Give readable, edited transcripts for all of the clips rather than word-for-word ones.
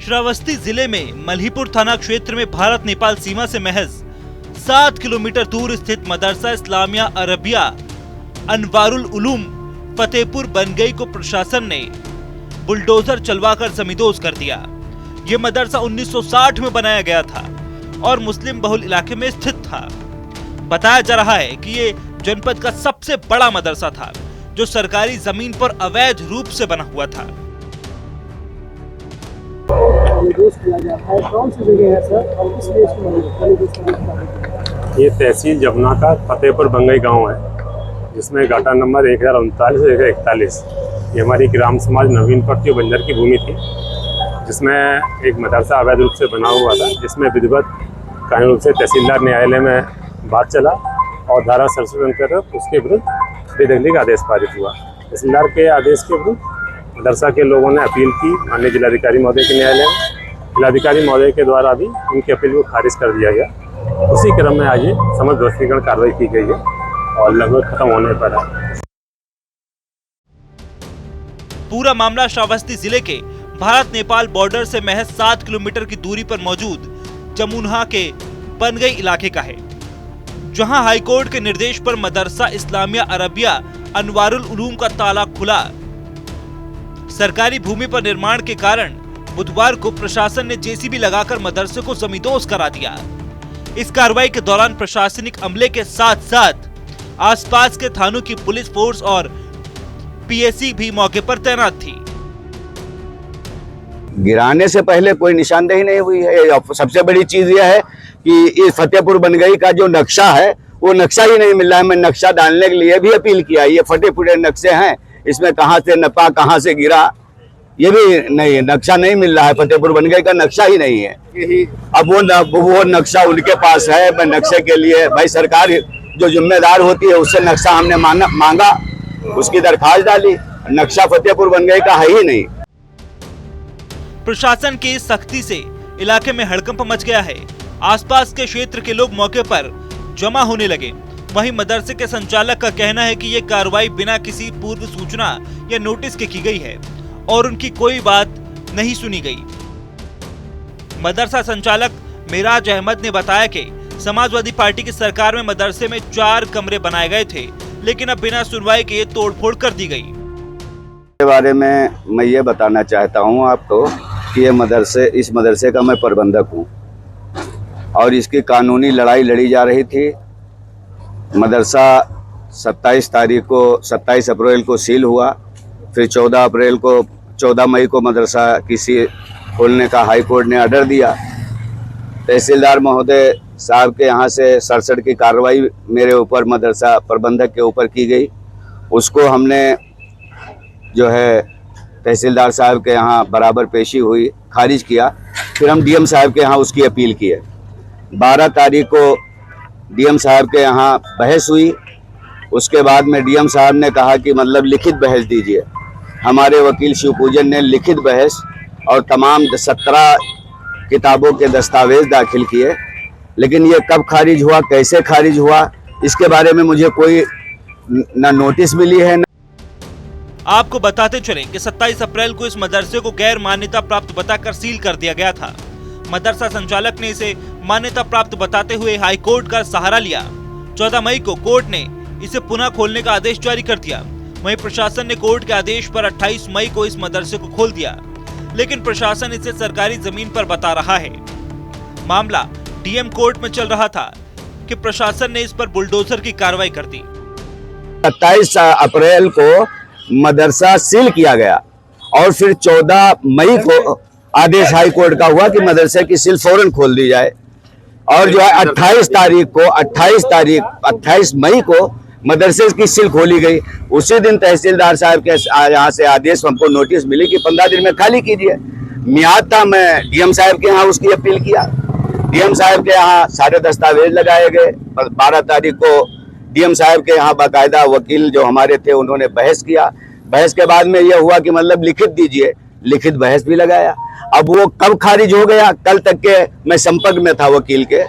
श्रावस्ती जिले में मल्हीपुर थाना क्षेत्र में भारत नेपाल सीमा से महज 7 किलोमीटर दूर स्थित मदरसा इस्लामिया अरबिया अनवारुल उलूम फतेहपुर बनगई को प्रशासन ने बुलडोजर चलवाकर जमींदोज कर दिया। ये मदरसा 1960 में बनाया गया था और मुस्लिम बहुल इलाके में स्थित था। बताया जा रहा है कि ये जनपद का सबसे बड़ा मदरसा था जो सरकारी जमीन पर अवैध रूप से बना हुआ था। कौन सी जगह है सर और किस लिए इसको ये तहसील जमुना का फतेहपुर बंगई गांव है, जिसमें गाटा नंबर 1039 से 1041 ये हमारी ग्राम समाज नवीनपट्टी बंजर की भूमि थी, जिसमें एक मदरसा अवैध रूप से बना हुआ था, जिसमें विधिवत कानूनी रूप से तहसीलदार न्यायालय में बात चला और धारा 67 कर उसके विरुद्ध बेदखली का आदेश पारित हुआ। तहसीलदार के आदेश के विरुद्ध मदरसा के लोगों ने अपील की माननीय जिलाधिकारी महोदय के न्यायालय में। जिलाधिकारी महोदय के द्वारा भी उनकी अपील को खारिज कर दिया गया। उसी क्रम में आज ये समझ ध्वस्तीकरण कार्रवाई की गई है और लगभग खत्म होने पर है। पूरा मामला श्रावस्ती जिले के भारत नेपाल बॉर्डर से महज 7 किलोमीटर की दूरी पर मौजूद जमुना के बनगई इलाके का है, जहां हाईकोर्ट के निर्देश पर मदरसा इस्लामिया अरबिया अनवारुल उलूम का ताला खुला। सरकारी भूमि पर निर्माण के कारण बुधवार को प्रशासन ने जेसीबी लगाकर मदरसे को जमींदोज करा दिया। इस कार्रवाई के दौरान प्रशासनिक अमले के साथ साथ आसपास के थानों की पुलिस फोर्स और पीएसी भी मौके पर तैनात थी। गिराने से पहले कोई निशानदेही नहीं हुई है। सबसे बड़ी चीज यह है कि इस फतेहपुर बनगई का जो नक्शा है वो नक्शा ही नहीं मिल रहा है। मैं नक्शा डालने के लिए भी अपील किया। ये फटे फुटे नक्शे हैं, इसमें कहाँ से नपा कहाँ से गिरा ये भी नहीं, नक्शा नहीं मिल रहा है। फतेहपुर बनगई का नक्शा ही नहीं है। अब वो नक्शा उनके पास है। मैं नक्शे के लिए भाई सरकार जो जिम्मेदार होती है उससे नक्शा हमने मांगा, उसकी दरखास्त डाली। नक्शा फतेहपुर बनगई का है ही नहीं। प्रशासन की सख्ती से इलाके में हड़कंप मच गया है। आसपास के क्षेत्र के लोग मौके पर जमा होने लगे। वहीं मदरसे के संचालक का कहना है कि ये कार्रवाई बिना किसी पूर्व सूचना या नोटिस के की गई है और उनकी कोई बात नहीं सुनी गई। मदरसा संचालक मिराज अहमद ने बताया कि समाजवादी पार्टी की सरकार में मदरसे में 4 कमरे बनाए गए थे, लेकिन अब बिना सुनवाई के तोड़फोड़ कर दी गई। के बारे में मैं ये बताना चाहता हूँ आपको कि इस मदरसे का मैं प्रबंधक हूँ और इसकी कानूनी लड़ाई लड़ी जा रही थी। मदरसा 27 अप्रैल को सील हुआ। फिर 14 मई को मदरसा किसी खोलने का हाई कोर्ट ने ऑर्डर दिया। तहसीलदार महोदय साहब के यहाँ से 67 की कार्रवाई मेरे ऊपर मदरसा प्रबंधक के ऊपर की गई। उसको हमने जो है तहसीलदार साहब के यहाँ बराबर पेशी हुई, खारिज किया। फिर हम डीएम साहब के यहाँ उसकी अपील किए। 12 तारीख को डीएम साहब के यहाँ बहस हुई। उसके बाद में डीएम साहब ने कहा कि मतलब लिखित बहस दीजिए। हमारे वकील शिवपूजन ने लिखित बहस और तमाम 17 किताबों के दस्तावेज दाखिल किए, लेकिन ये कब खारिज हुआ, कैसे खारिज हुआ, इसके बारे में मुझे कोई ना नोटिस मिली है। आपको बताते चलें कि 27 अप्रैल को इस मदरसे को गैर मान्यता प्राप्त बताकर सील कर दिया गया था। मदरसा संचालक ने इसे मान्यता प्राप्त बताते हुए हाई कोर्ट का सहारा लिया। 14 मई को कोर्ट ने इसे पुनः खोलने का आदेश जारी कर दिया। वहीं प्रशासन ने कोर्ट के आदेश पर 28 मई को इस मदरसे को खोल दिया, लेकिन प्रशासन इसे सरकारी जमीन पर बता रहा है। मामला डीएम कोर्ट में चल रहा था कि प्रशासन ने इस पर बुलडोजर की कार्रवाई कर दी। 27 अप्रैल को मदरसा सील किया गया और फिर 14 मई को आदेश हाई कोर्ट का हुआ कि मदरसे की सील फौरन खोल दी जाए। और जो है 28 मई को मदरसे की सील खोली गई। उसी दिन तहसीलदार साहब के यहाँ से आदेश हमको नोटिस मिली कि 15 दिन में खाली कीजिए। मियाद था, मैं डीएम साहब के यहाँ उसकी अपील किया। डीएम साहब के यहाँ सारे दस्तावेज लगाए गए। 12 तारीख को डीएम साहब के यहाँ बाकायदा वकील जो हमारे थे उन्होंने बहस किया। बहस के बाद में यह हुआ कि मतलब लिखित दीजिए, लिखित बहस भी लगाया। अब वो कब खारिज हो गया, कल तक के मैं संपर्क में था वकील के।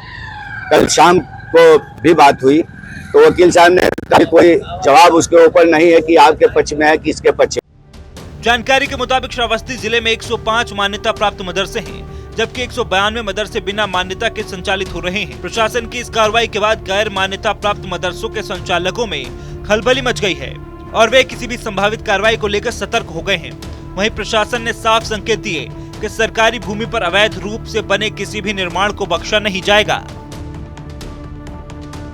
कल शाम को भी बात हुई तो वकील साहब ने कहा कोई जवाब उसके ऊपर नहीं है कि आपके पक्ष में है कि इसके पक्ष में। जानकारी के मुताबिक श्रावस्ती जिले में 105 मान्यता प्राप्त मदरसे हैं, जबकि 192 मदरसे बिना मान्यता के संचालित हो रहे हैं। प्रशासन की इस कार्रवाई के बाद गैर मान्यता प्राप्त मदरसों के संचालकों में खलबली मच गई है और वे किसी भी संभावित कार्रवाई को लेकर सतर्क हो गए हैं। वहीं प्रशासन ने साफ संकेत दिए कि सरकारी भूमि पर अवैध रूप से बने किसी भी निर्माण को बख्शा नहीं जाएगा।